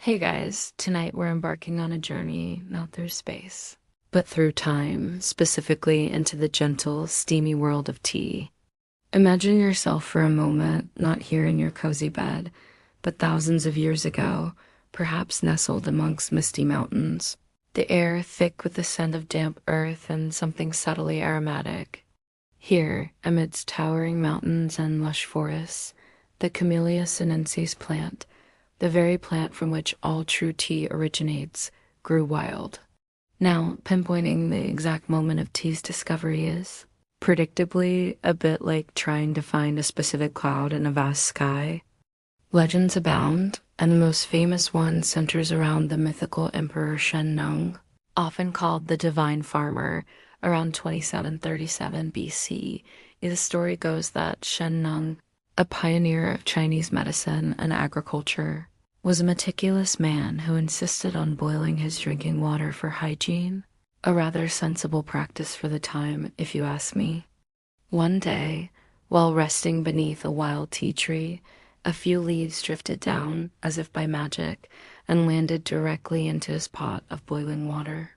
Hey guys, tonight we're embarking on a journey not through space, but through time, specifically into the gentle, steamy world of tea. Imagine yourself for a moment not here in your cozy bed, but thousands of years ago, perhaps nestled amongst misty mountains. The air thick with the scent of damp earth and something subtly aromatic. Here, amidst towering mountains and lush forests, the Camellia sinensis plant, the very plant from which all true tea originates, grew wild. Now, pinpointing the exact moment of tea's discovery is, predictably, a bit like trying to find a specific cloud in a vast sky. Legends abound, and the most famous one centers around the mythical Emperor Shen Nung, often called the Divine Farmer, around 2737 BC. The story goes that Shen Nung, a pioneer of Chinese medicine and agriculture, was a meticulous man who insisted on boiling his drinking water for hygiene, a rather sensible practice for the time, if you ask me. One day, while resting beneath a wild tea tree, a few leaves drifted down, as if by magic, and landed directly into his pot of boiling water.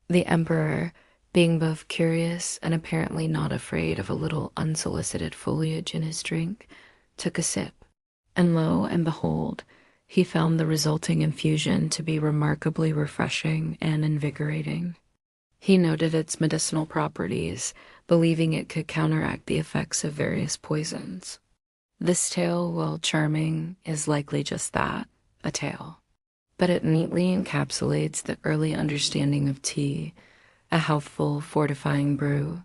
The emperor, being both curious and apparently not afraid of a little unsolicited foliage in his drink, took a sip, and lo and behold, he found the resulting infusion to be remarkably refreshing and invigorating. He noted its medicinal properties, believing it could counteract the effects of various poisons. This tale, while charming, is likely just that, a tale. But it neatly encapsulates the early understanding of tea, a healthful, fortifying brew.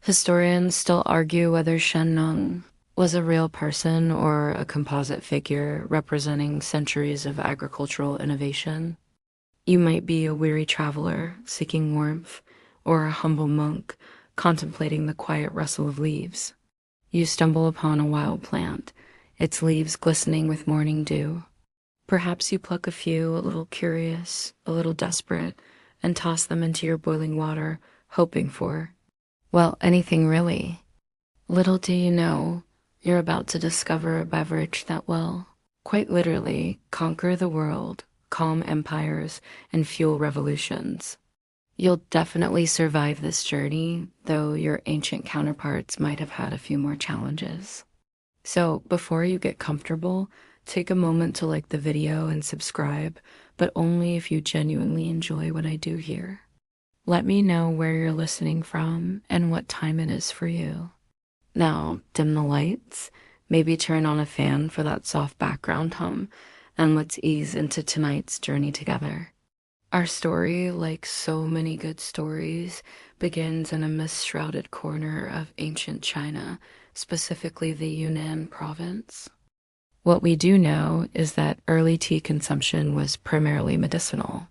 Historians still argue whether Shen Nung was a real person or a composite figure representing centuries of agricultural innovation. You might be a weary traveler seeking warmth, or a humble monk contemplating the quiet rustle of leaves. You stumble upon a wild plant, its leaves glistening with morning dew. Perhaps you pluck a few, a little curious, a little desperate, and toss them into your boiling water, hoping for, well, anything really. Little do you know, you're about to discover a beverage that will, quite literally, conquer the world, calm empires, and fuel revolutions. You'll definitely survive this journey, though your ancient counterparts might have had a few more challenges. So, before you get comfortable, take a moment to like the video and subscribe, but only if you genuinely enjoy what I do here. Let me know where you're listening from and what time it is for you. Now, dim the lights, maybe turn on a fan for that soft background hum, and let's ease into tonight's journey together. Our story, like so many good stories, begins in a mist-shrouded corner of ancient China, specifically the Yunnan province. What we do know is that early tea consumption was primarily medicinal.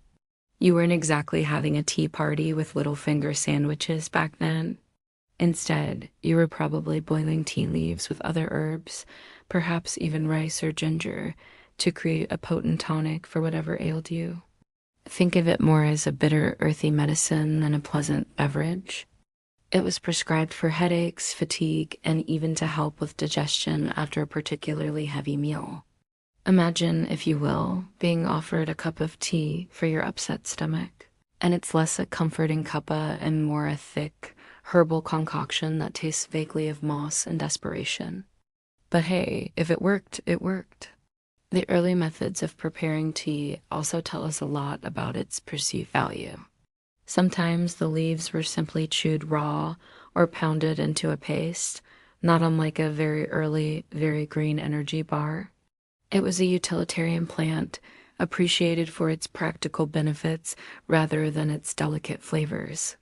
You weren't exactly having a tea party with little finger sandwiches back then. Instead, you were probably boiling tea leaves with other herbs, perhaps even rice or ginger, to create a potent tonic for whatever ailed you. Think of it more as a bitter, earthy medicine than a pleasant beverage. It was prescribed for headaches, fatigue, and even to help with digestion after a particularly heavy meal. Imagine, if you will, being offered a cup of tea for your upset stomach, and it's less a comforting cuppa and more a thick, herbal concoction that tastes vaguely of moss and desperation. But hey, if it worked, it worked. The early methods of preparing tea also tell us a lot about its perceived value. Sometimes the leaves were simply chewed raw or pounded into a paste, not unlike a very early, very green energy bar. It was a utilitarian plant, appreciated for its practical benefits rather than its delicate flavors.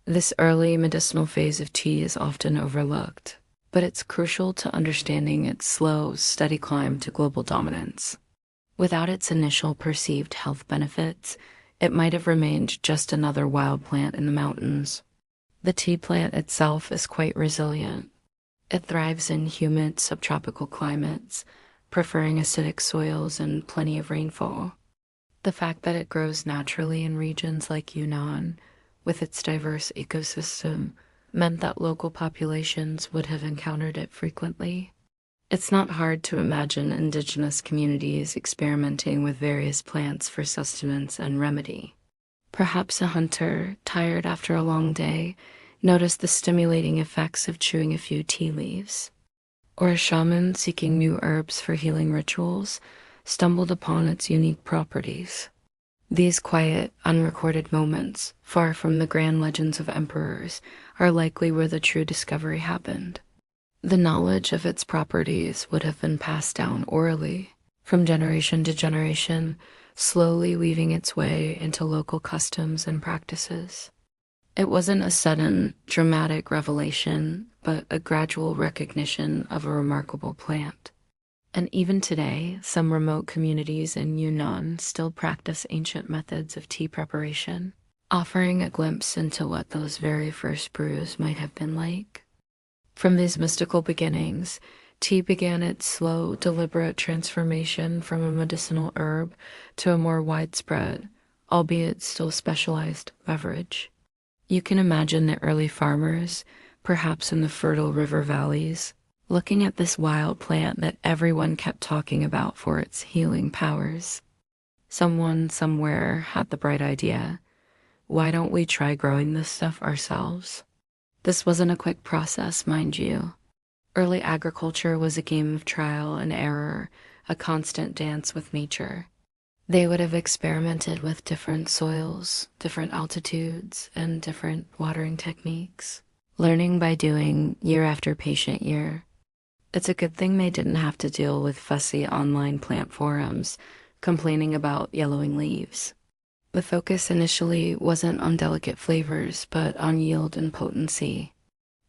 This early medicinal phase of tea is often overlooked, but it's crucial to understanding its slow, steady climb to global dominance. Without its initial perceived health benefits, it might have remained just another wild plant in the mountains. The tea plant itself is quite resilient. It thrives in humid subtropical climates, preferring acidic soils and plenty of rainfall. The fact that it grows naturally in regions like Yunnan, with its diverse ecosystem, meant that local populations would have encountered it frequently. It's not hard to imagine indigenous communities experimenting with various plants for sustenance and remedy. Perhaps a hunter, tired after a long day, noticed the stimulating effects of chewing a few tea leaves. Or a shaman seeking new herbs for healing rituals stumbled upon its unique properties. These quiet, unrecorded moments, far from the grand legends of emperors, are likely where the true discovery happened. The knowledge of its properties would have been passed down orally, from generation to generation, slowly weaving its way into local customs and practices. It wasn't a sudden, dramatic revelation, but a gradual recognition of a remarkable plant. And even today, some remote communities in Yunnan still practice ancient methods of tea preparation, offering a glimpse into what those very first brews might have been like. From these mystical beginnings, tea began its slow, deliberate transformation from a medicinal herb to a more widespread, albeit still specialized, beverage. You can imagine the early farmers, perhaps in the fertile river valleys, looking at this wild plant that everyone kept talking about for its healing powers. Someone somewhere had the bright idea. Why don't we try growing this stuff ourselves? This wasn't a quick process, mind you. Early agriculture was a game of trial and error, a constant dance with nature. They would have experimented with different soils, different altitudes, and different watering techniques, learning by doing year after patient year. It's a good thing they didn't have to deal with fussy online plant forums complaining about yellowing leaves. The focus initially wasn't on delicate flavors, but on yield and potency.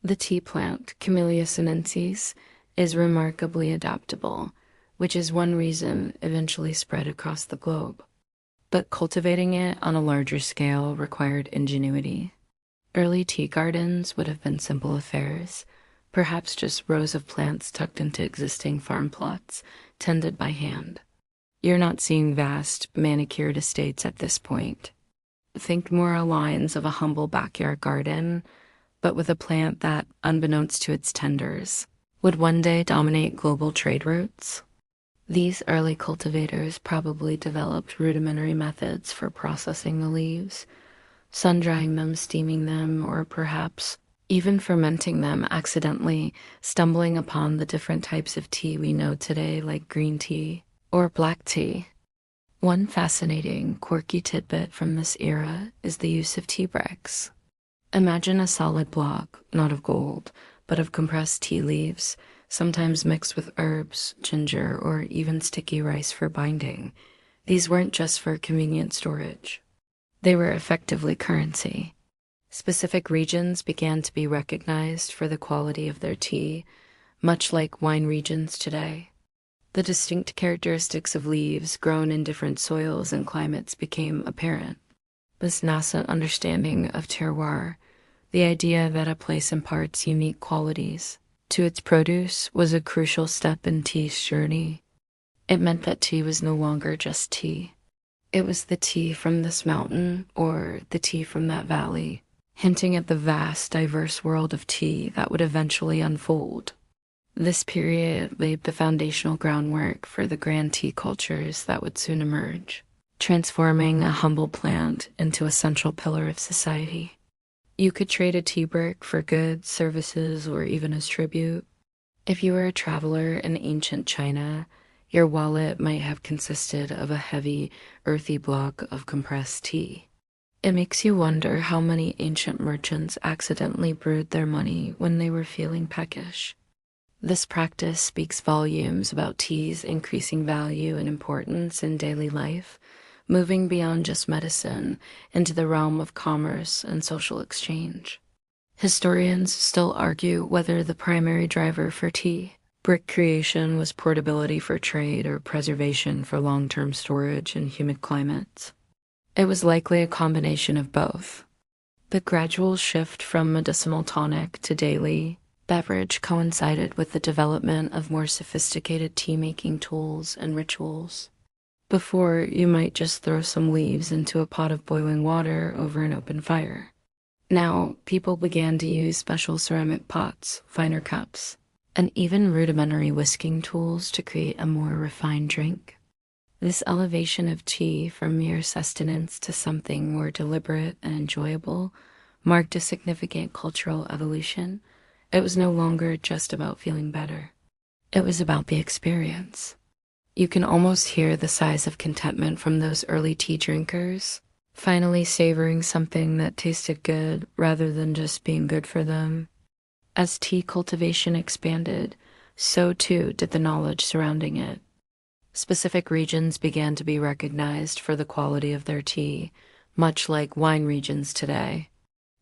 The tea plant, Camellia sinensis, is remarkably adaptable, which is one reason eventually spread across the globe. But cultivating it on a larger scale required ingenuity. Early tea gardens would have been simple affairs, perhaps just rows of plants tucked into existing farm plots, tended by hand. You're not seeing vast, manicured estates at this point. Think more along the lines of a humble backyard garden, but with a plant that, unbeknownst to its tenders, would one day dominate global trade routes. These early cultivators probably developed rudimentary methods for processing the leaves, sun-drying them, steaming them, or perhaps even fermenting them accidentally, stumbling upon the different types of tea we know today, like green tea or black tea. One fascinating, quirky tidbit from this era is the use of tea bricks. Imagine a solid block, not of gold, but of compressed tea leaves, sometimes mixed with herbs, ginger, or even sticky rice for binding. These weren't just for convenient storage. They were effectively currency. Specific regions began to be recognized for the quality of their tea, much like wine regions today. The distinct characteristics of leaves grown in different soils and climates became apparent. This nascent understanding of terroir, the idea that a place imparts unique qualities to its produce, was a crucial step in tea's journey. It meant that tea was no longer just tea. It was the tea from this mountain or the tea from that valley, hinting at the vast, diverse world of tea that would eventually unfold. This period laid the foundational groundwork for the grand tea cultures that would soon emerge, transforming a humble plant into a central pillar of society. You could trade a tea brick for goods, services, or even as tribute. If you were a traveler in ancient China, your wallet might have consisted of a heavy, earthy block of compressed tea. It makes you wonder how many ancient merchants accidentally brewed their money when they were feeling peckish. This practice speaks volumes about tea's increasing value and importance in daily life, moving beyond just medicine into the realm of commerce and social exchange. Historians still argue whether the primary driver for tea brick creation was portability for trade or preservation for long-term storage in humid climates. It was likely a combination of both. The gradual shift from medicinal tonic to daily beverage coincided with the development of more sophisticated tea-making tools and rituals. Before, you might just throw some leaves into a pot of boiling water over an open fire. Now, people began to use special ceramic pots, finer cups, and even rudimentary whisking tools to create a more refined drink. This elevation of tea from mere sustenance to something more deliberate and enjoyable marked a significant cultural evolution. It was no longer just about feeling better. It was about the experience. You can almost hear the sighs of contentment from those early tea drinkers, finally savoring something that tasted good rather than just being good for them. As tea cultivation expanded, so too did the knowledge surrounding it. Specific regions began to be recognized for the quality of their tea, much like wine regions today.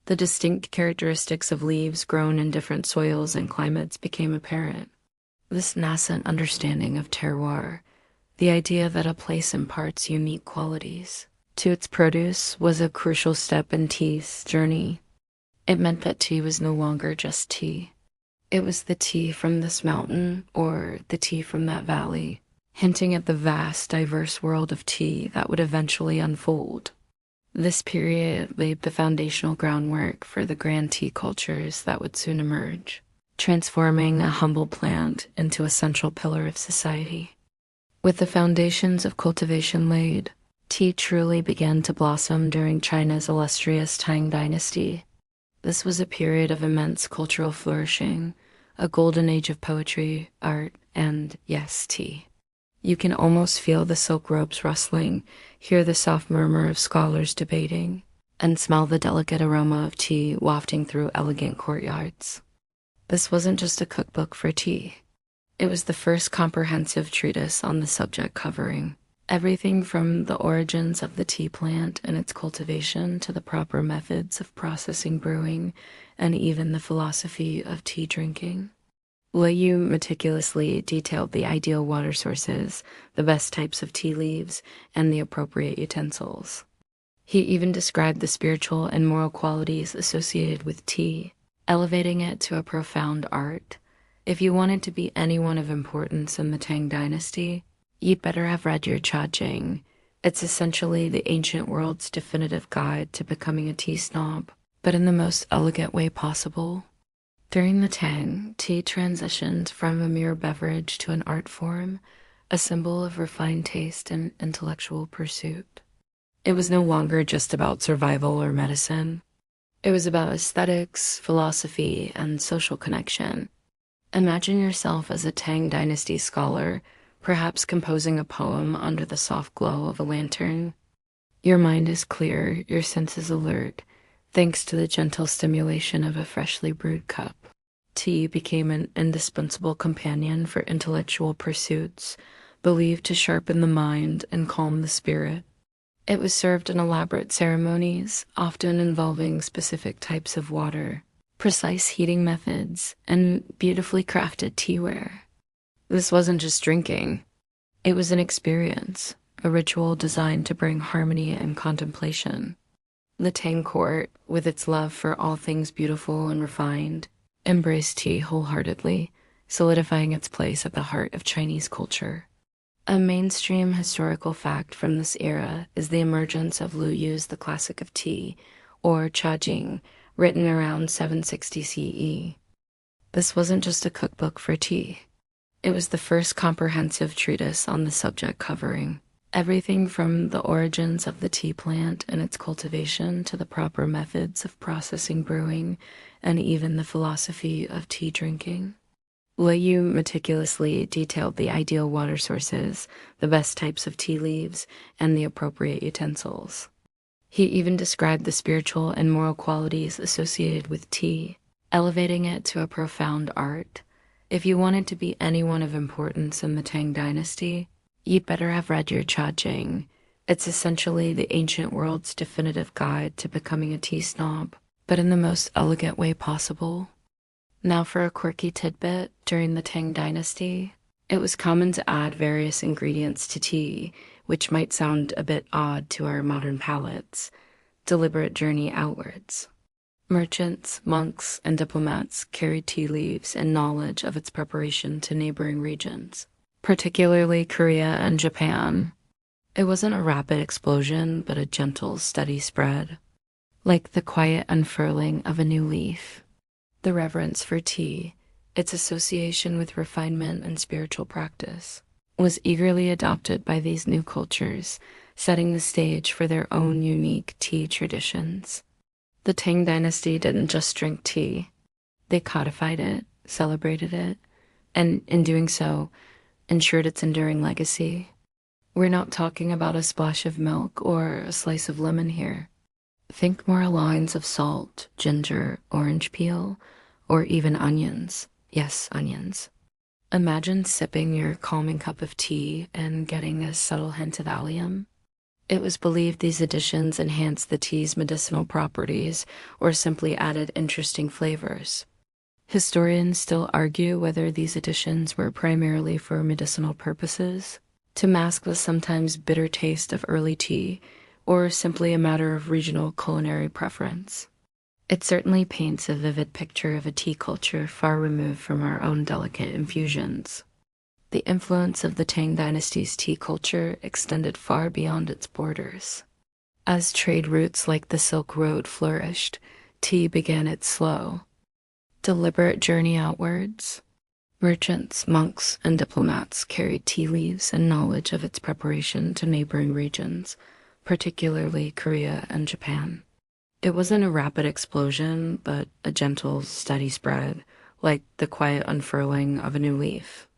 The distinct characteristics of leaves grown in different soils and climates became apparent. This nascent understanding of terroir, the idea that a place imparts unique qualities to its produce, was a crucial step in tea's journey. It meant that tea was no longer just tea. It was the tea from this mountain or the tea from that valley, hinting at the vast, diverse world of tea that would eventually unfold. This period laid the foundational groundwork for the grand tea cultures that would soon emerge, transforming a humble plant into a central pillar of society. With the foundations of cultivation laid, tea truly began to blossom during China's illustrious Tang dynasty. This was a period of immense cultural flourishing, a golden age of poetry, art, and, yes, tea. You can almost feel the silk robes rustling, hear the soft murmur of scholars debating, and smell the delicate aroma of tea wafting through elegant courtyards. This wasn't just a cookbook for tea. It was the first comprehensive treatise on the subject, covering everything from the origins of the tea plant and its cultivation to the proper methods of processing brewing and even the philosophy of tea drinking. Wei Yu meticulously detailed the ideal water sources, the best types of tea leaves, and the appropriate utensils. He even described the spiritual and moral qualities associated with tea, elevating it to a profound art. If you wanted to be anyone of importance in the Tang dynasty, you'd better have read your Cha Jing. It's essentially the ancient world's definitive guide to becoming a tea snob, but in the most elegant way possible. During the Tang, tea transitioned from a mere beverage to an art form, a symbol of refined taste and intellectual pursuit. It was no longer just about survival or medicine. It was about aesthetics, philosophy, and social connection. Imagine yourself as a Tang dynasty scholar, perhaps composing a poem under the soft glow of a lantern. Your mind is clear, your senses alert, thanks to the gentle stimulation of a freshly brewed cup. Tea became an indispensable companion for intellectual pursuits, believed to sharpen the mind and calm the spirit. It was served in elaborate ceremonies, often involving specific types of water, precise heating methods, and beautifully crafted teaware. This wasn't just drinking. It was an experience, a ritual designed to bring harmony and contemplation. The Tang court, with its love for all things beautiful and refined, embraced tea wholeheartedly, solidifying its place at the heart of Chinese culture. A mainstream historical fact from this era is the emergence of Lu Yu's The Classic of Tea, or Cha Jing, written around 760 CE. This wasn't just a cookbook for tea. It was the first comprehensive treatise on the subject, covering everything from the origins of the tea plant and its cultivation to the proper methods of processing brewing and even the philosophy of tea drinking. Wei Yu meticulously detailed the ideal water sources, the best types of tea leaves, and the appropriate utensils. He even described the spiritual and moral qualities associated with tea, elevating it to a profound art. If you wanted to be anyone of importance in the Tang dynasty, you'd better have read your Cha Jing. It's essentially the ancient world's definitive guide to becoming a tea snob, but in the most elegant way possible. Now for a quirky tidbit, during the Tang dynasty, it was common to add various ingredients to tea, which might sound a bit odd to our modern palates. Deliberate journey outwards. Merchants, monks, and diplomats carried tea leaves and knowledge of its preparation to neighboring regions, particularly Korea and Japan. It wasn't a rapid explosion, but a gentle, steady spread, like the quiet unfurling of a new leaf. The reverence for tea, its association with refinement and spiritual practice, was eagerly adopted by these new cultures, setting the stage for their own unique tea traditions. The Tang Dynasty didn't just drink tea. They codified it, celebrated it, and in doing so, ensured its enduring legacy. We're not talking about a splash of milk or a slice of lemon here. Think more lines of salt, ginger, orange peel, or even onions. Yes, onions. Imagine sipping your calming cup of tea and getting a subtle hint of allium. It was believed these additions enhanced the tea's medicinal properties or simply added interesting flavors. Historians still argue whether these additions were primarily for medicinal purposes, to mask the sometimes bitter taste of early tea, or simply a matter of regional culinary preference. It certainly paints a vivid picture of a tea culture far removed from our own delicate infusions. The influence of the Tang Dynasty's tea culture extended far beyond its borders. As trade routes like the Silk Road flourished, tea began its slow, deliberate journey outwards. Merchants, monks, and diplomats carried tea leaves and knowledge of its preparation to neighboring regions, particularly Korea and Japan. It wasn't a rapid explosion, but a gentle, steady spread, like the quiet unfurling of a new leaf.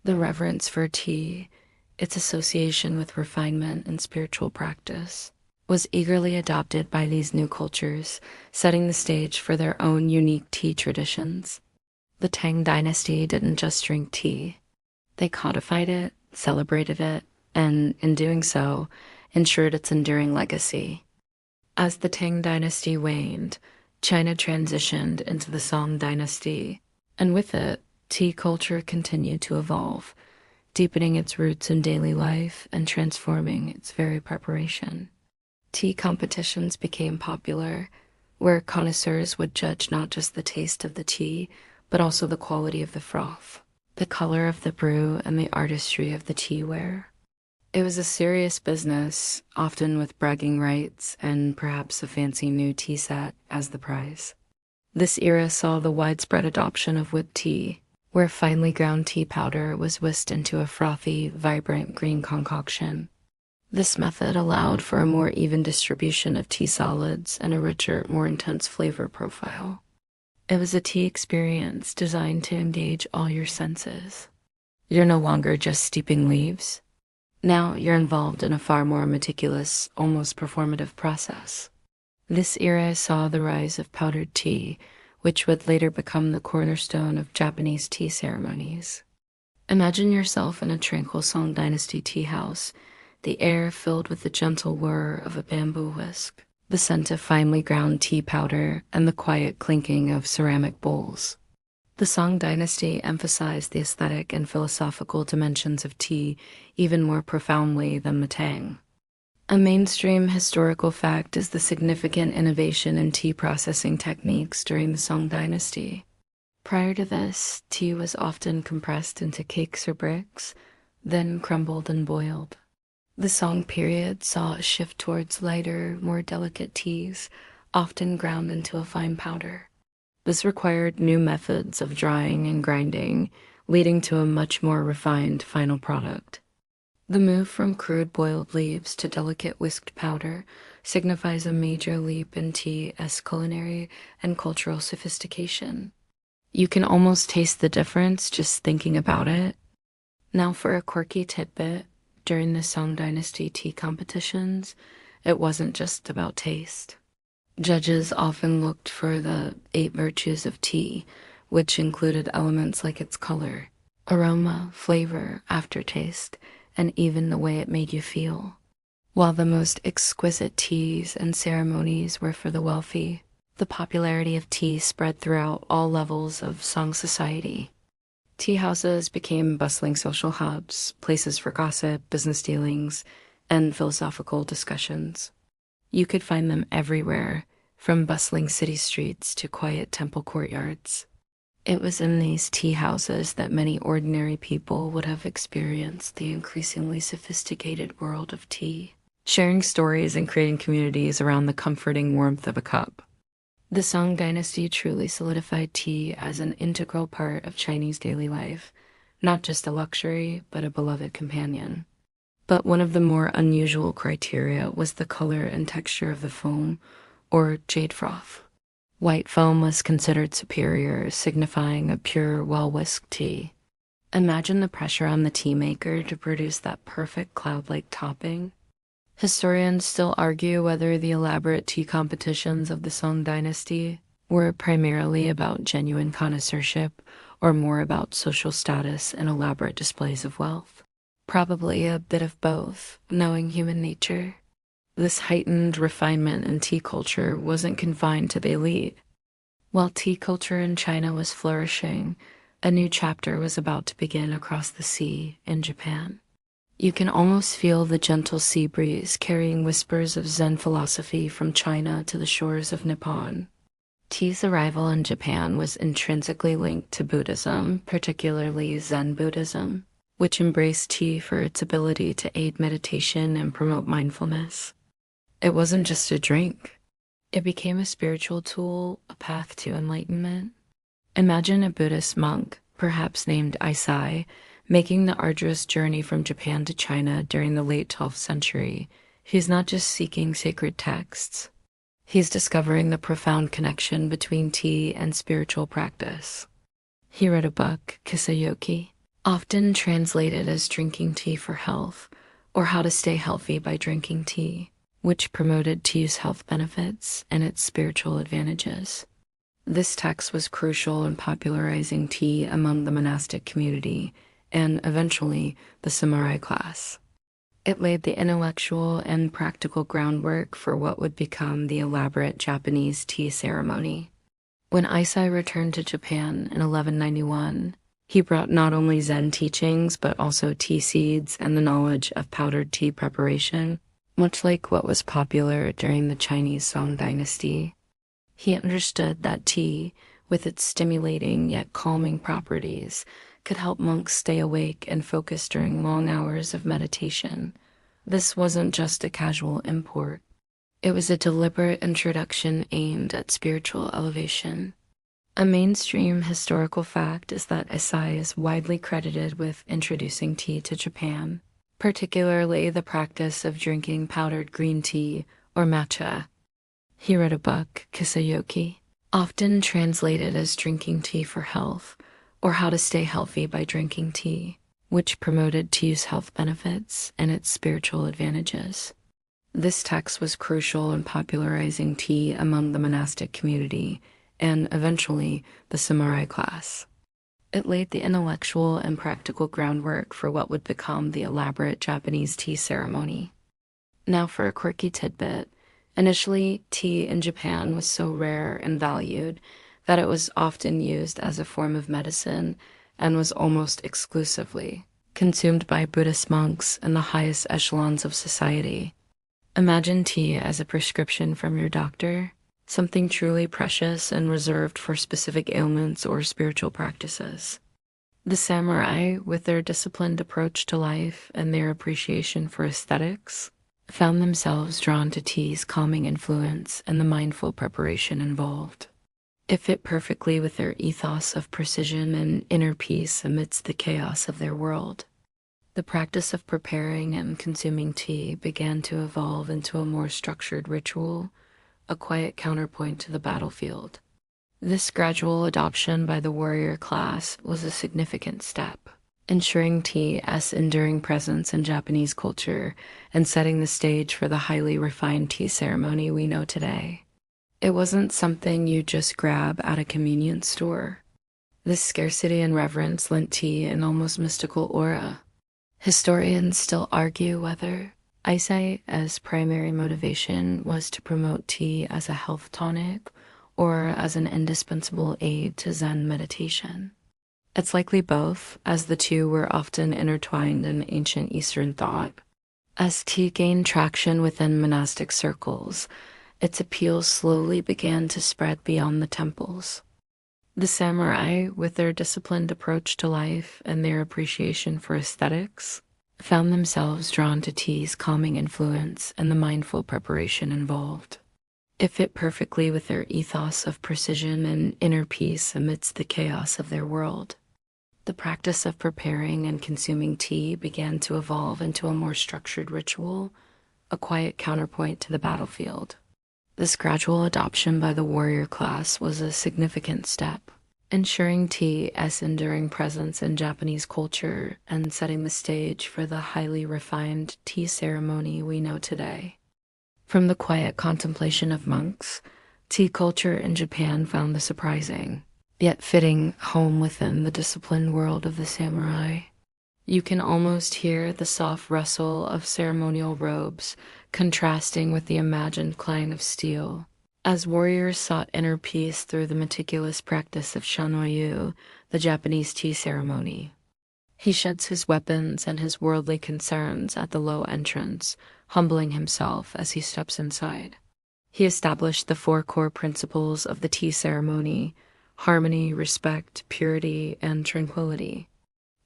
The reverence for tea, its association with refinement and spiritual practice, was eagerly adopted by these new cultures, setting the stage for their own unique tea traditions. The Tang Dynasty didn't just drink tea. They codified it, celebrated it, and in doing so, ensured its enduring legacy. As the Tang Dynasty waned, China transitioned into the Song Dynasty, and with it, tea culture continued to evolve, deepening its roots in daily life and transforming its very preparation. Tea competitions became popular, where connoisseurs would judge not just the taste of the tea, but also the quality of the froth, the color of the brew, and the artistry of the teaware. It was a serious business, often with bragging rights and perhaps a fancy new tea set as the prize. This era saw the widespread adoption of whipped tea, where finely ground tea powder was whisked into a frothy, vibrant green concoction. This method allowed for a more even distribution of tea solids and a richer, more intense flavor profile. It was a tea experience designed to engage all your senses. You're no longer just steeping leaves. Now you're involved in a far more meticulous, almost performative process. This era saw the rise of powdered tea, which would later become the cornerstone of Japanese tea ceremonies. Imagine yourself in a tranquil Song Dynasty tea house, the air filled with the gentle whir of a bamboo whisk, the scent of finely ground tea powder, and the quiet clinking of ceramic bowls. The Song Dynasty emphasized the aesthetic and philosophical dimensions of tea even more profoundly than the Tang. A mainstream historical fact is the significant innovation in tea processing techniques during the Song Dynasty. Prior to this, tea was often compressed into cakes or bricks, then crumbled and boiled. The Song period saw a shift towards lighter, more delicate teas, often ground into a fine powder. This required new methods of drying and grinding, leading to a much more refined final product. The move from crude boiled leaves to delicate whisked powder signifies a major leap in tea's culinary and cultural sophistication. You can almost taste the difference just thinking about it. Now for a quirky tidbit, during the Song Dynasty tea competitions, it wasn't just about taste. Judges often looked for the 8 virtues of tea, which included elements like its color, aroma, flavor, aftertaste, and even the way it made you feel. While the most exquisite teas and ceremonies were for the wealthy, the popularity of tea spread throughout all levels of Song society. Tea houses became bustling social hubs, places for gossip, business dealings, and philosophical discussions. You could find them everywhere, from bustling city streets to quiet temple courtyards. It was in these tea houses that many ordinary people would have experienced the increasingly sophisticated world of tea, sharing stories and creating communities around the comforting warmth of a cup. The Song dynasty truly solidified tea as an integral part of Chinese daily life, not just a luxury, but a beloved companion. But one of the more unusual criteria was the color and texture of the foam, or jade froth. White foam was considered superior, signifying a pure, well-whisked tea. Imagine the pressure on the tea maker to produce that perfect cloud-like topping. Historians still argue whether the elaborate tea competitions of the Song dynasty were primarily about genuine connoisseurship or more about social status and elaborate displays of wealth. Probably a bit of both, knowing human nature. This heightened refinement in tea culture wasn't confined to the elite. While tea culture in China was flourishing, a new chapter was about to begin across the sea in Japan. You can almost feel the gentle sea breeze carrying whispers of Zen philosophy from China to the shores of Nippon. Tea's arrival in Japan was intrinsically linked to Buddhism, particularly Zen Buddhism, which embraced tea for its ability to aid meditation and promote mindfulness. It wasn't just a drink. It became a spiritual tool, a path to enlightenment. Imagine a Buddhist monk, perhaps named Aisai, making the arduous journey from Japan to China during the late 12th century. He's not just seeking sacred texts. He's discovering the profound connection between tea and spiritual practice. He read a book, Kisayoki, often translated as Drinking Tea for Health, or How to Stay Healthy by Drinking Tea, which promoted tea's health benefits and its spiritual advantages. This text was crucial in popularizing tea among the monastic community and, eventually, the samurai class. It laid the intellectual and practical groundwork for what would become the elaborate Japanese tea ceremony. When Aisai returned to Japan in 1191, he brought not only Zen teachings but also tea seeds and the knowledge of powdered tea preparation, much like what was popular during the Chinese Song dynasty. He understood that tea, with its stimulating yet calming properties, could help monks stay awake and focus during long hours of meditation. This wasn't just a casual import. It was a deliberate introduction aimed at spiritual elevation. A mainstream historical fact is that Aisai is widely credited with introducing tea to Japan, particularly the practice of drinking powdered green tea or matcha. He read a book, Kisayoki, often translated as Drinking Tea for Health, or How to Stay Healthy by Drinking Tea, which promoted tea's health benefits and its spiritual advantages. This text was crucial in popularizing tea among the monastic community and, eventually, the samurai class. It laid the intellectual and practical groundwork for what would become the elaborate Japanese tea ceremony. Now for a quirky tidbit. Initially, tea in Japan was so rare and valued that it was often used as a form of medicine and was almost exclusively consumed by Buddhist monks and the highest echelons of society. Imagine tea as a prescription from your doctor, something truly precious and reserved for specific ailments or spiritual practices. The samurai, with their disciplined approach to life and their appreciation for aesthetics, found themselves drawn to tea's calming influence and the mindful preparation involved. It fit perfectly with their ethos of precision and inner peace amidst the chaos of their world. The practice of preparing and consuming tea began to evolve into a more structured ritual, a quiet counterpoint to the battlefield. This gradual adoption by the warrior class was a significant step, ensuring tea as enduring presence in Japanese culture and setting the stage for the highly refined tea ceremony we know today. It wasn't something you just grab at a convenience store. This scarcity and reverence lent tea an almost mystical aura. Historians still argue whether Aisai's primary motivation was to promote tea as a health tonic or as an indispensable aid to Zen meditation. It's likely both, as the two were often intertwined in ancient Eastern thought. As tea gained traction within monastic circles, its appeal slowly began to spread beyond the temples. The samurai, with their disciplined approach to life and their appreciation for aesthetics, found themselves drawn to tea's calming influence and the mindful preparation involved. It fit perfectly with their ethos of precision and inner peace amidst the chaos of their world. The practice of preparing and consuming tea began to evolve into a more structured ritual, a quiet counterpoint to the battlefield. This gradual adoption by the warrior class was a significant step, ensuring tea as enduring presence in Japanese culture and setting the stage for the highly refined tea ceremony we know today. From the quiet contemplation of monks, tea culture in Japan found the surprising, yet fitting home within the disciplined world of the samurai. You can almost hear the soft rustle of ceremonial robes contrasting with the imagined clang of steel. As warriors sought inner peace through the meticulous practice of shanoyu, the Japanese tea ceremony. He sheds his weapons and his worldly concerns at the low entrance, humbling himself as he steps inside. He established the 4 core principles of the tea ceremony: harmony, respect, purity, and tranquility.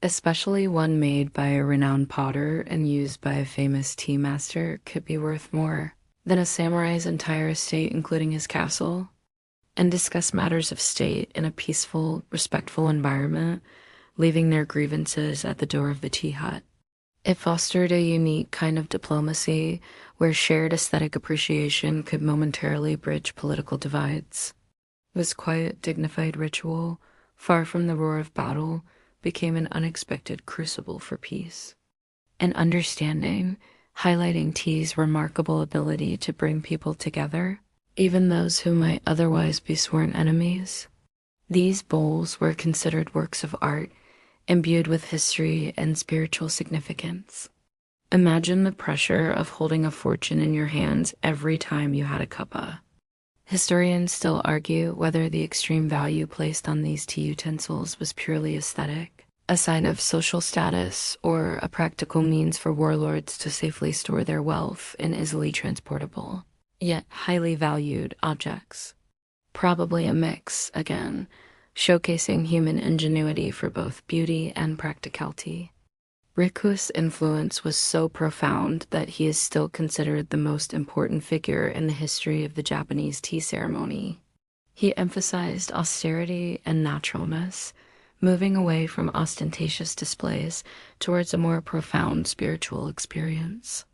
Especially one made by a renowned potter and used by a famous tea master could be worth more than a samurai's entire estate, including his castle. And discuss matters of state in a peaceful, respectful environment, leaving their grievances at the door of the tea hut. It fostered a unique kind of diplomacy where shared aesthetic appreciation could momentarily bridge political divides. This quiet, dignified ritual, far from the roar of battle, became an unexpected crucible for peace. An understanding, highlighting tea's remarkable ability to bring people together, even those who might otherwise be sworn enemies. These bowls were considered works of art, imbued with history and spiritual significance. Imagine the pressure of holding a fortune in your hands every time you had a cuppa. Historians still argue whether the extreme value placed on these tea utensils was purely aesthetic, a sign of social status, or a practical means for warlords to safely store their wealth in easily transportable, yet highly valued objects. Probably a mix, again, showcasing human ingenuity for both beauty and practicality. Riku's influence was so profound that he is still considered the most important figure in the history of the Japanese tea ceremony. He emphasized austerity and naturalness, moving away from ostentatious displays towards a more profound spiritual experience.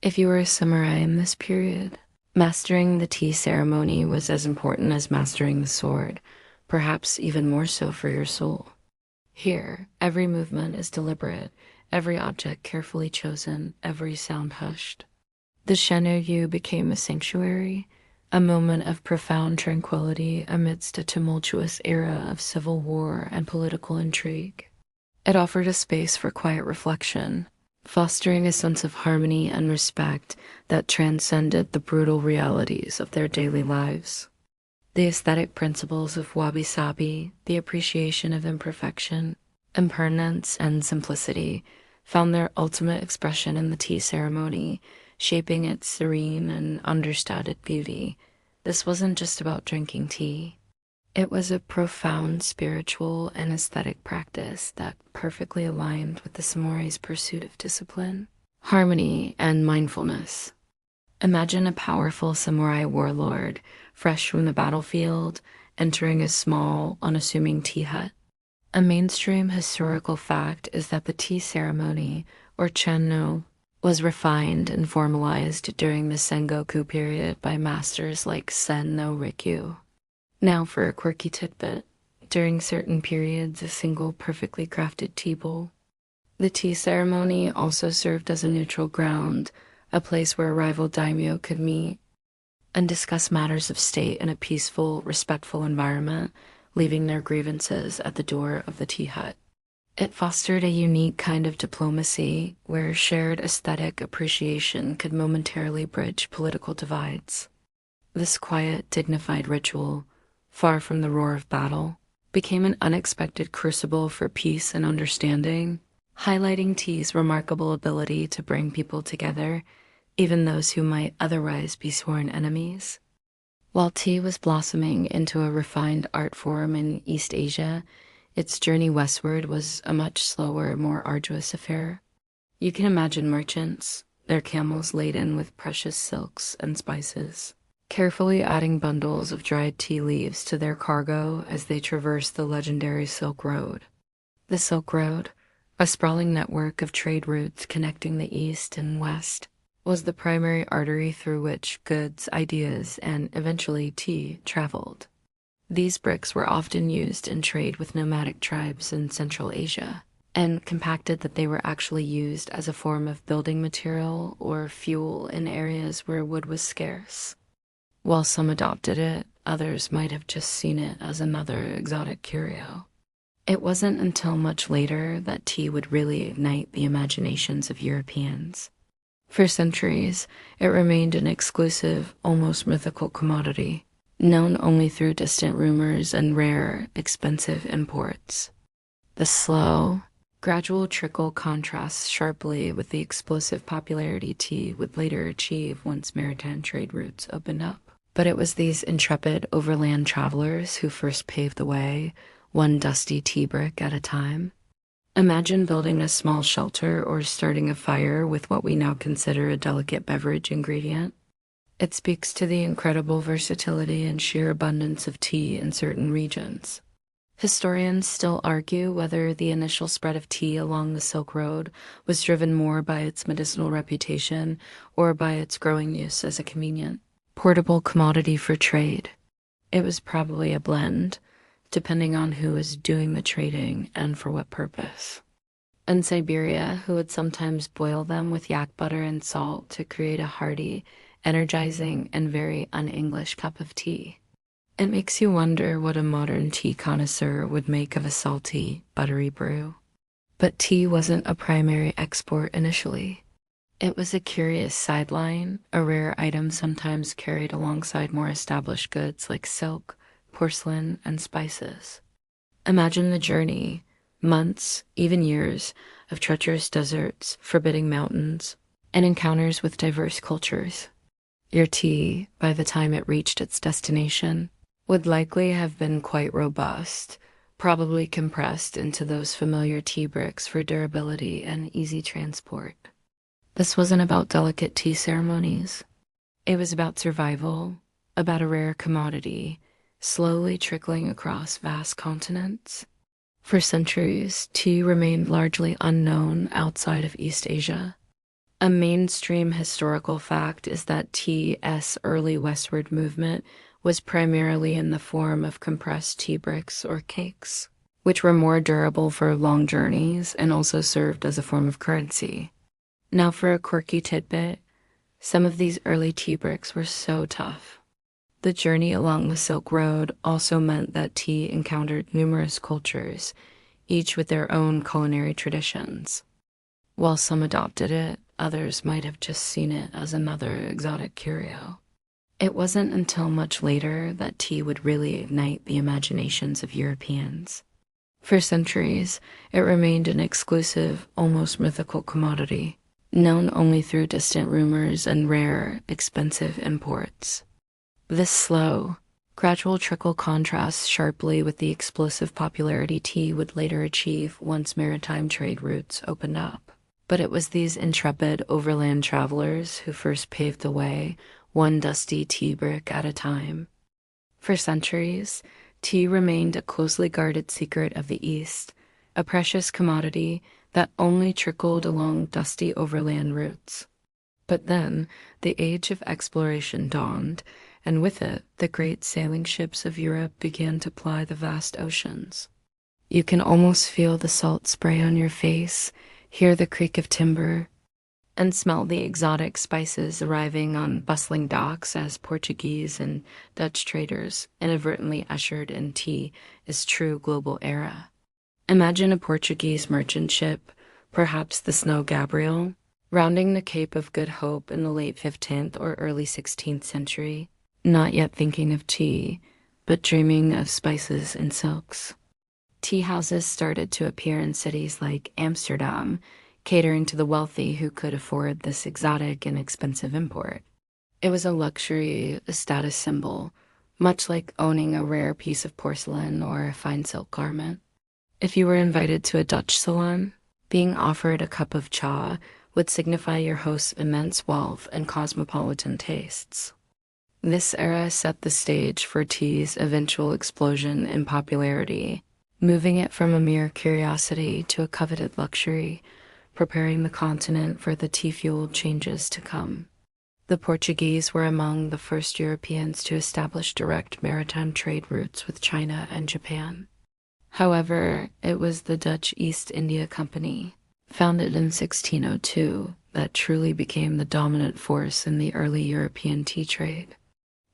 If you were a samurai in this period, mastering the tea ceremony was as important as mastering the sword, perhaps even more so for your soul. Here, every movement is deliberate, every object carefully chosen, every sound hushed. The shanoyu became a sanctuary, a moment of profound tranquility amidst a tumultuous era of civil war and political intrigue. It offered a space for quiet reflection, fostering a sense of harmony and respect that transcended the brutal realities of their daily lives. The aesthetic principles of wabi-sabi, the appreciation of imperfection, impermanence, and simplicity, found their ultimate expression in the tea ceremony, shaping its serene and understated beauty. This wasn't just about drinking tea. It was a profound spiritual and aesthetic practice that perfectly aligned with the samurai's pursuit of discipline, harmony, and mindfulness. Imagine a powerful samurai warlord, fresh from the battlefield, entering a small, unassuming tea hut. A mainstream historical fact is that the tea ceremony, or channo, was refined and formalized during the Sengoku period by masters like Sen no Rikyu. Now for a quirky tidbit. During certain periods, a single perfectly crafted tea bowl. The tea ceremony also served as a neutral ground, a place where rival daimyo could meet and discuss matters of state in a peaceful, respectful environment, leaving their grievances at the door of the tea hut. It fostered a unique kind of diplomacy where shared aesthetic appreciation could momentarily bridge political divides. This quiet, dignified ritual, far from the roar of battle, became an unexpected crucible for peace and understanding, highlighting tea's remarkable ability to bring people together, even those who might otherwise be sworn enemies. While tea was blossoming into a refined art form in East Asia, its journey westward was a much slower, more arduous affair. You can imagine merchants, their camels laden with precious silks and spices, carefully adding bundles of dried tea leaves to their cargo as they traversed the legendary Silk Road. The Silk Road, a sprawling network of trade routes connecting the East and West, was the primary artery through which goods, ideas, and eventually tea traveled. These bricks were often used in trade with nomadic tribes in Central Asia, and compacted that they were actually used as a form of building material or fuel in areas where wood was scarce. While some adopted it, others might have just seen it as another exotic curio. It wasn't until much later that tea would really ignite the imaginations of Europeans. For centuries, it remained an exclusive, almost mythical commodity, known only through distant rumors and rare, expensive imports. The slow, gradual trickle contrasts sharply with the explosive popularity tea would later achieve once maritime trade routes opened up. But it was these intrepid overland travelers who first paved the way, one dusty tea brick at a time. Imagine building a small shelter or starting a fire with what we now consider a delicate beverage ingredient. It speaks to the incredible versatility and sheer abundance of tea in certain regions. Historians still argue whether the initial spread of tea along the Silk Road was driven more by its medicinal reputation or by its growing use as a convenient, portable commodity for trade. It was probably a blend, depending on who was doing the trading and for what purpose. In Siberia, who would sometimes boil them with yak butter and salt to create a hearty, energizing, and very un-English cup of tea. It makes you wonder what a modern tea connoisseur would make of a salty, buttery brew. But tea wasn't a primary export initially. It was a curious sideline, a rare item sometimes carried alongside more established goods like silk, porcelain, and spices. Imagine the journey, months, even years, of treacherous deserts, forbidding mountains, and encounters with diverse cultures. Your tea, by the time it reached its destination, would likely have been quite robust, probably compressed into those familiar tea bricks for durability and easy transport. This wasn't about delicate tea ceremonies. It was about survival, about a rare commodity, slowly trickling across vast continents. For centuries, tea remained largely unknown outside of East Asia. A mainstream historical fact is that tea's early westward movement was primarily in the form of compressed tea bricks or cakes, which were more durable for long journeys and also served as a form of currency. Now for a quirky tidbit, some of these early tea bricks were so tough. The journey along the Silk Road also meant that tea encountered numerous cultures, each with their own culinary traditions. While some adopted it, others might have just seen it as another exotic curio. It wasn't until much later that tea would really ignite the imaginations of Europeans. For centuries, it remained an exclusive, almost mythical commodity, known only through distant rumors and rare, expensive imports. This slow, gradual trickle contrasts sharply with the explosive popularity tea would later achieve once maritime trade routes opened up. But it was these intrepid overland travelers who first paved the way, one dusty tea brick at a time. For centuries, tea remained a closely guarded secret of the East, a precious commodity that only trickled along dusty overland routes. But then, the age of exploration dawned, and with it, the great sailing ships of Europe began to ply the vast oceans. You can almost feel the salt spray on your face, hear the creak of timber, and smell the exotic spices arriving on bustling docks as Portuguese and Dutch traders inadvertently ushered in tea as true global era. Imagine a Portuguese merchant ship, perhaps the Snow Gabriel, rounding the Cape of Good Hope in the late 15th or early 16th century, not yet thinking of tea, but dreaming of spices and silks. Tea houses started to appear in cities like Amsterdam, catering to the wealthy who could afford this exotic and expensive import. It was a luxury, a status symbol, much like owning a rare piece of porcelain or a fine silk garment. If you were invited to a Dutch salon, being offered a cup of cha would signify your host's immense wealth and cosmopolitan tastes. This era set the stage for tea's eventual explosion in popularity, moving it from a mere curiosity to a coveted luxury, preparing the continent for the tea-fueled changes to come. The Portuguese were among the first Europeans to establish direct maritime trade routes with China and Japan. However, it was the Dutch East India Company, founded in 1602, that truly became the dominant force in the early European tea trade.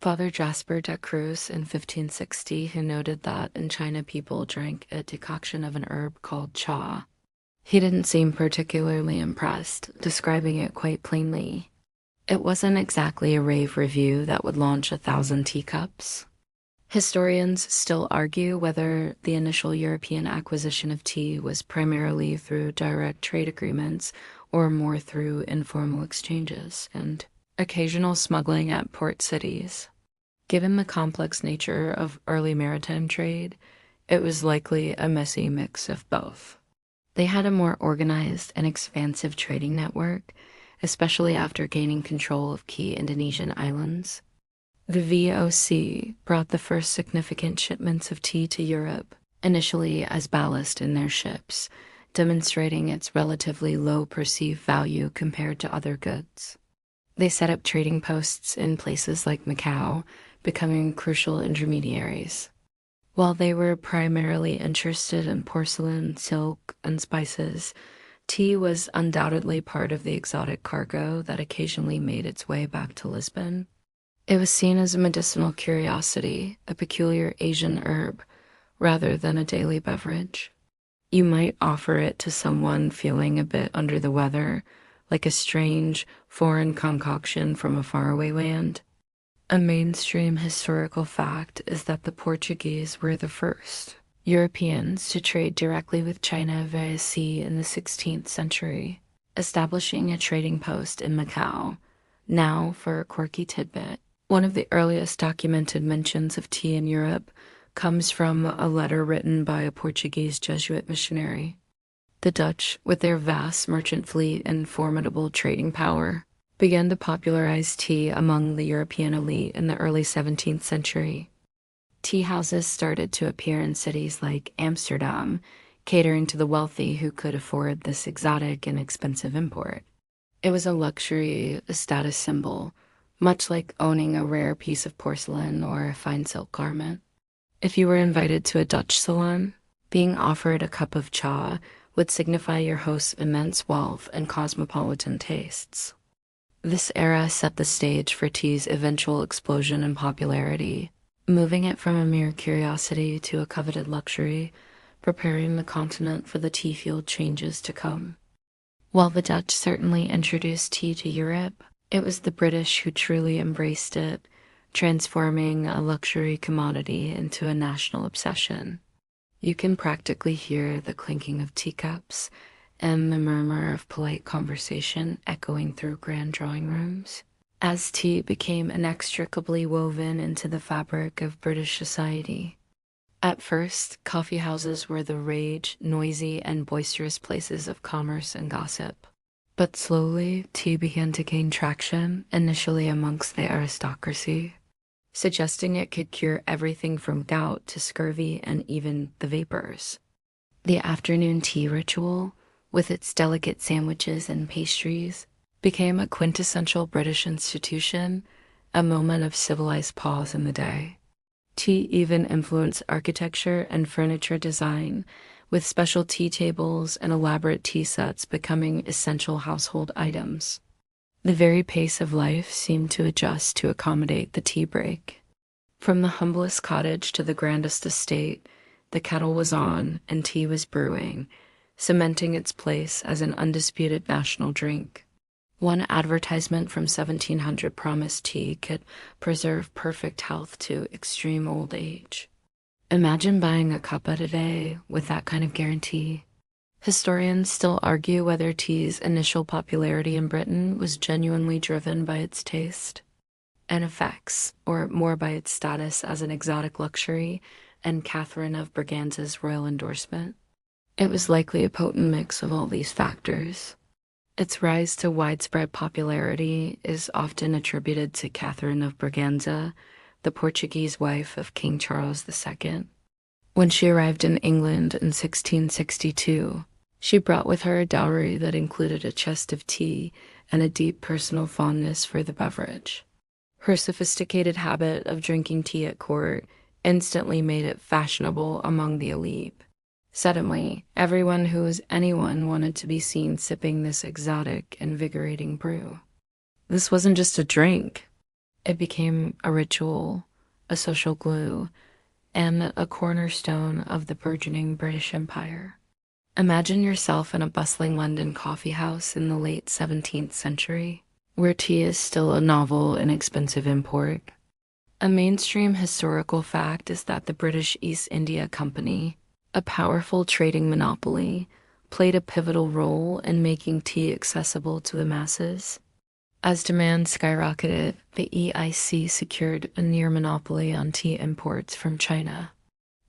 Father Jasper de Cruz in 1560, who noted that in China people drank a decoction of an herb called cha. He didn't seem particularly impressed, describing it quite plainly. It wasn't exactly a rave review that would launch 1,000 teacups. Historians still argue whether the initial European acquisition of tea was primarily through direct trade agreements or more through informal exchanges and occasional smuggling at port cities. Given the complex nature of early maritime trade, it was likely a messy mix of both. They had a more organized and expansive trading network, especially after gaining control of key Indonesian islands. The VOC brought the first significant shipments of tea to Europe, initially as ballast in their ships, demonstrating its relatively low perceived value compared to other goods. They set up trading posts in places like Macau, becoming crucial intermediaries. While they were primarily interested in porcelain, silk, and spices, tea was undoubtedly part of the exotic cargo that occasionally made its way back to Lisbon. It was seen as a medicinal curiosity, a peculiar Asian herb, rather than a daily beverage. You might offer it to someone feeling a bit under the weather, like a strange, foreign concoction from a faraway land. A mainstream historical fact is that the Portuguese were the first Europeans to trade directly with China via sea in the 16th century, establishing a trading post in Macau. Now, for a quirky tidbit, one of the earliest documented mentions of tea in Europe comes from a letter written by a Portuguese Jesuit missionary. The Dutch, with their vast merchant fleet and formidable trading power, began to popularize tea among the European elite in the early 17th century. Tea houses started to appear in cities like Amsterdam, catering to the wealthy who could afford this exotic and expensive import. It was a luxury, a status symbol, much like owning a rare piece of porcelain or a fine silk garment. If you were invited to a Dutch salon, being offered a cup of cha would signify your host's immense wealth and cosmopolitan tastes. This era set the stage for tea's eventual explosion in popularity, moving it from a mere curiosity to a coveted luxury, preparing the continent for the tea-fueled changes to come. While the Dutch certainly introduced tea to Europe, it was the British who truly embraced it, transforming a luxury commodity into a national obsession. You can practically hear the clinking of teacups and the murmur of polite conversation echoing through grand drawing rooms, as tea became inextricably woven into the fabric of British society. At first, coffee houses were the rage, noisy, and boisterous places of commerce and gossip. But slowly, tea began to gain traction, initially amongst the aristocracy, suggesting it could cure everything from gout to scurvy and even the vapors. The afternoon tea ritual, with its delicate sandwiches and pastries, became a quintessential British institution, a moment of civilized pause in the day. Tea even influenced architecture and furniture design, with special tea tables and elaborate tea sets becoming essential household items. The very pace of life seemed to adjust to accommodate the tea break. From the humblest cottage to the grandest estate, the kettle was on and tea was brewing, cementing its place as an undisputed national drink. One advertisement from 1700 promised tea could preserve perfect health to extreme old age. Imagine buying a cuppa today with that kind of guarantee. Historians still argue whether tea's initial popularity in Britain was genuinely driven by its taste and effects, or more by its status as an exotic luxury and Catherine of Braganza's royal endorsement. It was likely a potent mix of all these factors. Its rise to widespread popularity is often attributed to Catherine of Braganza, the Portuguese wife of King Charles II. When she arrived in England in 1662, she brought with her a dowry that included a chest of tea and a deep personal fondness for the beverage. Her sophisticated habit of drinking tea at court instantly made it fashionable among the elite. Suddenly, everyone who was anyone wanted to be seen sipping this exotic, invigorating brew. This wasn't just a drink. It became a ritual, a social glue, and a cornerstone of the burgeoning British Empire. Imagine yourself in a bustling London coffee house in the late 17th century, where tea is still a novel, inexpensive import. A mainstream historical fact is that the British East India Company, a powerful trading monopoly, played a pivotal role in making tea accessible to the masses. As demand skyrocketed, the EIC secured a near monopoly on tea imports from China.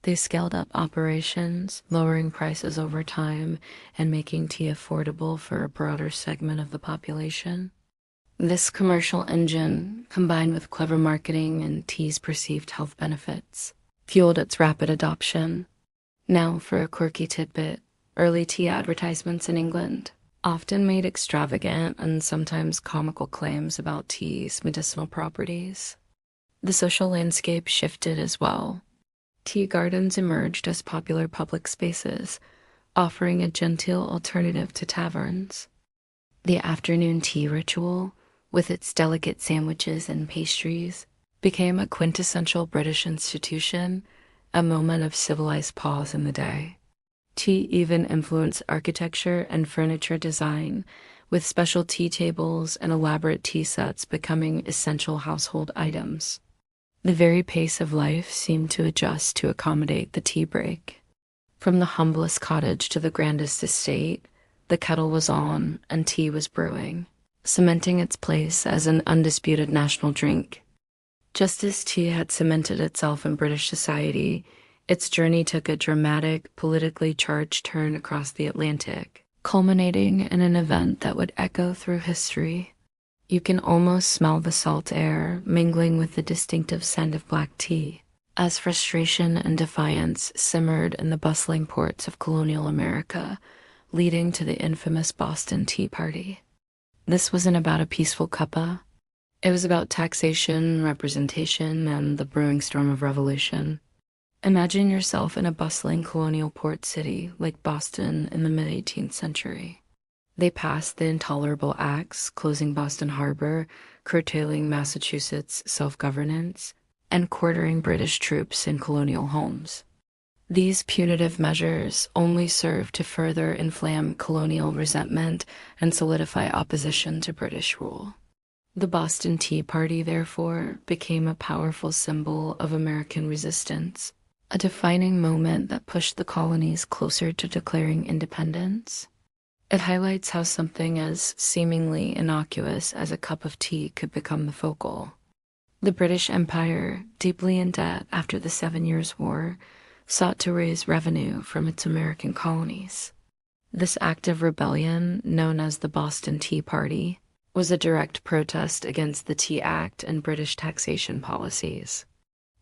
They scaled up operations, lowering prices over time and making tea affordable for a broader segment of the population. This commercial engine, combined with clever marketing and tea's perceived health benefits, fueled its rapid adoption. Now for a quirky tidbit, early tea advertisements in England often made extravagant and sometimes comical claims about tea's medicinal properties. The social landscape shifted as well. Tea gardens emerged as popular public spaces, offering a genteel alternative to taverns. The afternoon tea ritual, with its delicate sandwiches and pastries, became a quintessential British institution, a moment of civilized pause in the day. Tea even influenced architecture and furniture design, with special tea tables and elaborate tea sets becoming essential household items. The very pace of life seemed to adjust to accommodate the tea break. From the humblest cottage to the grandest estate, the kettle was on and tea was brewing, cementing its place as an undisputed national drink. Just as tea had cemented itself in British society, its journey took a dramatic, politically charged turn across the Atlantic, culminating in an event that would echo through history. You can almost smell the salt air mingling with the distinctive scent of black tea, as frustration and defiance simmered in the bustling ports of colonial America, leading to the infamous Boston Tea Party. This wasn't about a peaceful cuppa. It was about taxation, representation, and the brewing storm of revolution. Imagine yourself in a bustling colonial port city like Boston in the mid-18th century. They passed the intolerable acts closing Boston Harbor, curtailing Massachusetts' self-governance, and quartering British troops in colonial homes. These punitive measures only served to further inflame colonial resentment and solidify opposition to British rule. The Boston Tea Party, therefore, became a powerful symbol of American resistance, a defining moment that pushed the colonies closer to declaring independence. It highlights how something as seemingly innocuous as a cup of tea could become the focal. The British Empire, deeply in debt after the 7 Years' War, sought to raise revenue from its American colonies. This act of rebellion, known as the Boston Tea Party, was a direct protest against the Tea Act and British taxation policies.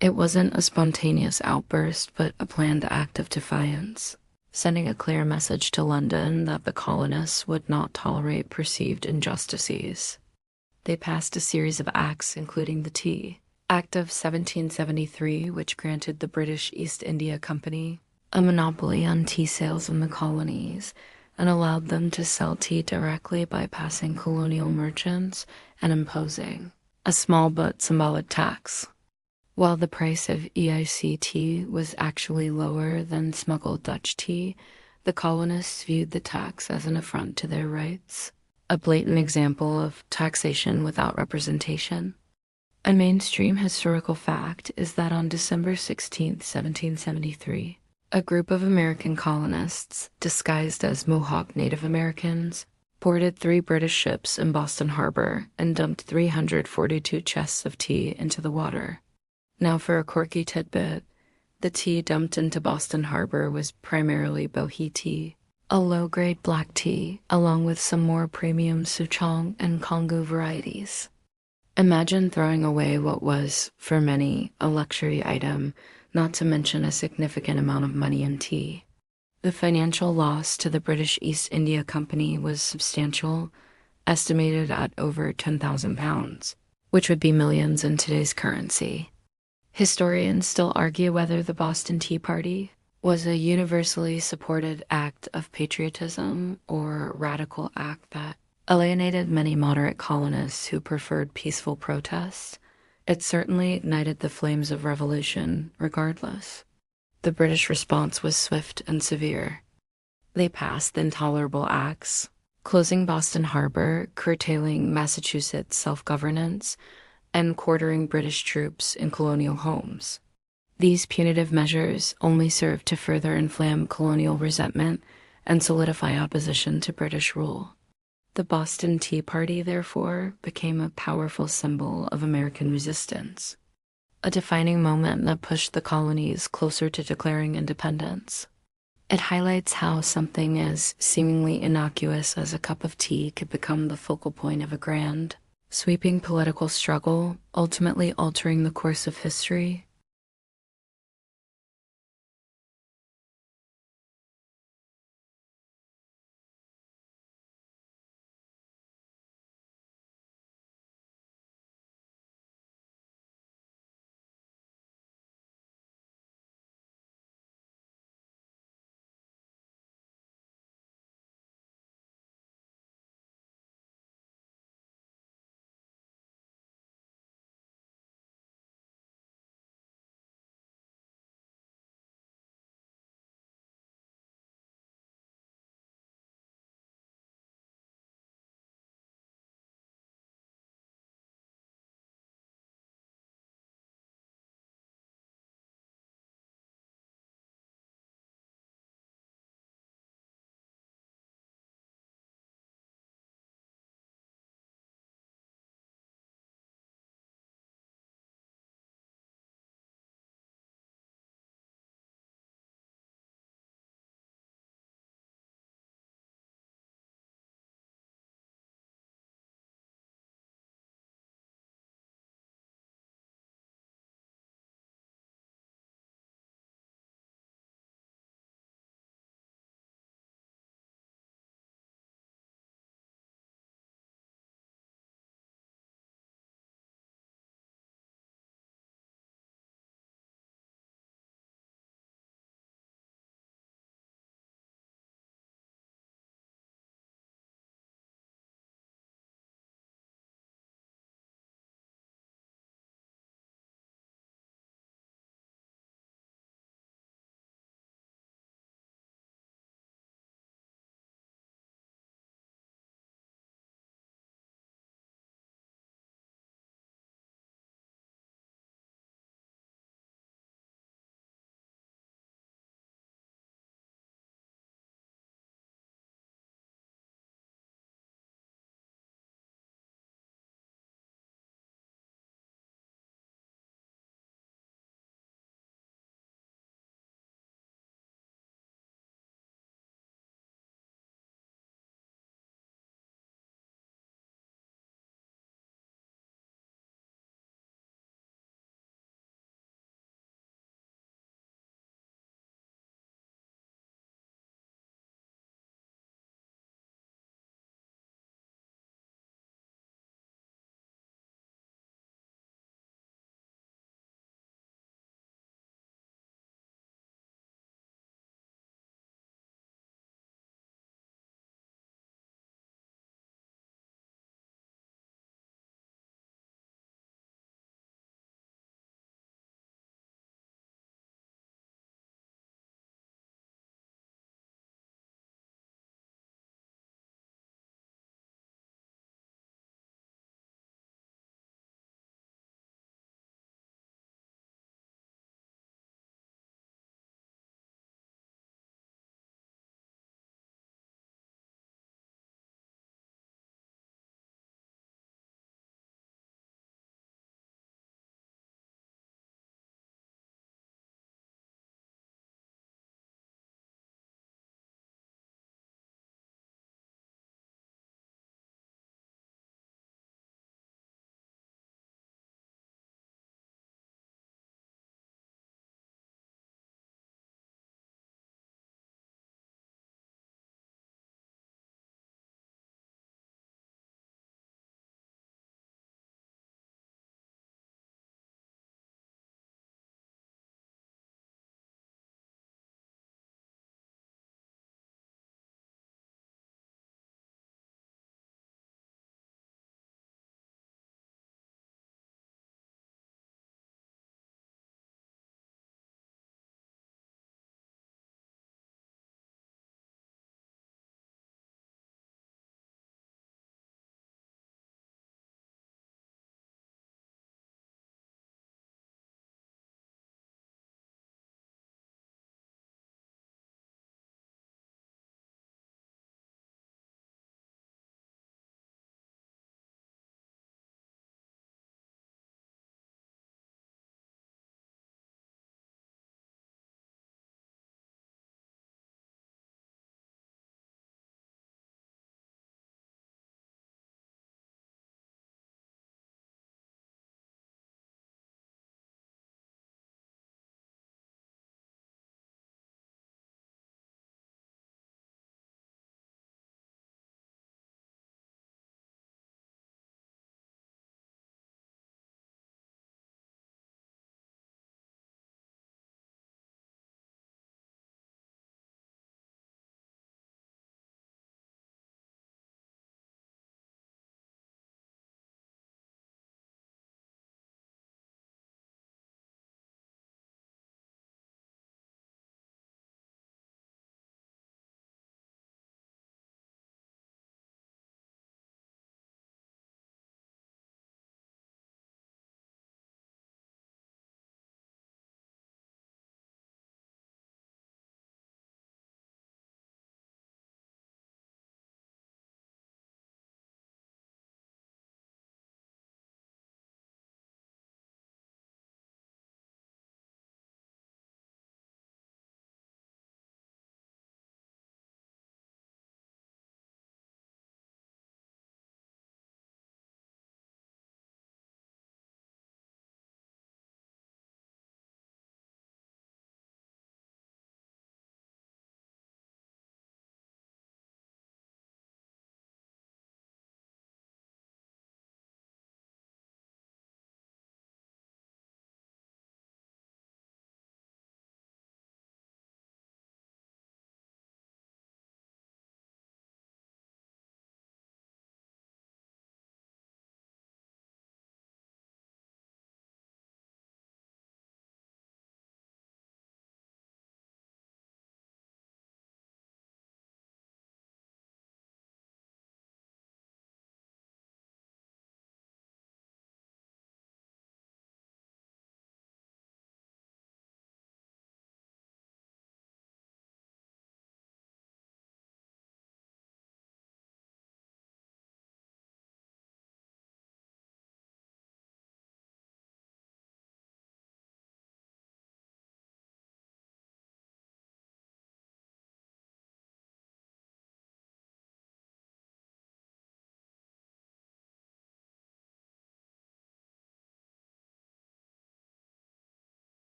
It wasn't a spontaneous outburst, but a planned act of defiance, sending a clear message to London that the colonists would not tolerate perceived injustices. They passed a series of acts, including the Tea Act of 1773, which granted the British East India Company a monopoly on tea sales in the colonies and allowed them to sell tea directly, bypassing colonial merchants and imposing a small but symbolic tax. While the price of EIC tea was actually lower than smuggled Dutch tea, the colonists viewed the tax as an affront to their rights, a blatant example of taxation without representation. A mainstream historical fact is that on December 16, 1773, a group of American colonists, disguised as Mohawk Native Americans, boarded 3 British ships in Boston Harbor and dumped 342 chests of tea into the water. Now for a quirky tidbit, the tea dumped into Boston Harbor was primarily bohea tea, a low-grade black tea, along with some more premium Souchong and Kongo varieties. Imagine throwing away what was, for many, a luxury item, not to mention a significant amount of money in tea. The financial loss to the British East India Company was substantial, estimated at over £10,000, which would be millions in today's currency. Historians still argue whether the Boston Tea Party was a universally supported act of patriotism or radical act that alienated many moderate colonists who preferred peaceful protest. It certainly ignited the flames of revolution, regardless. The British response was swift and severe. They passed intolerable acts, closing Boston Harbor, curtailing Massachusetts self-governance, and quartering British troops in colonial homes. These punitive measures only served to further inflame colonial resentment and solidify opposition to British rule. The Boston Tea Party, therefore, became a powerful symbol of American resistance, a defining moment that pushed the colonies closer to declaring independence. It highlights how something as seemingly innocuous as a cup of tea could become the focal point of a grand, sweeping political struggle, ultimately altering the course of history.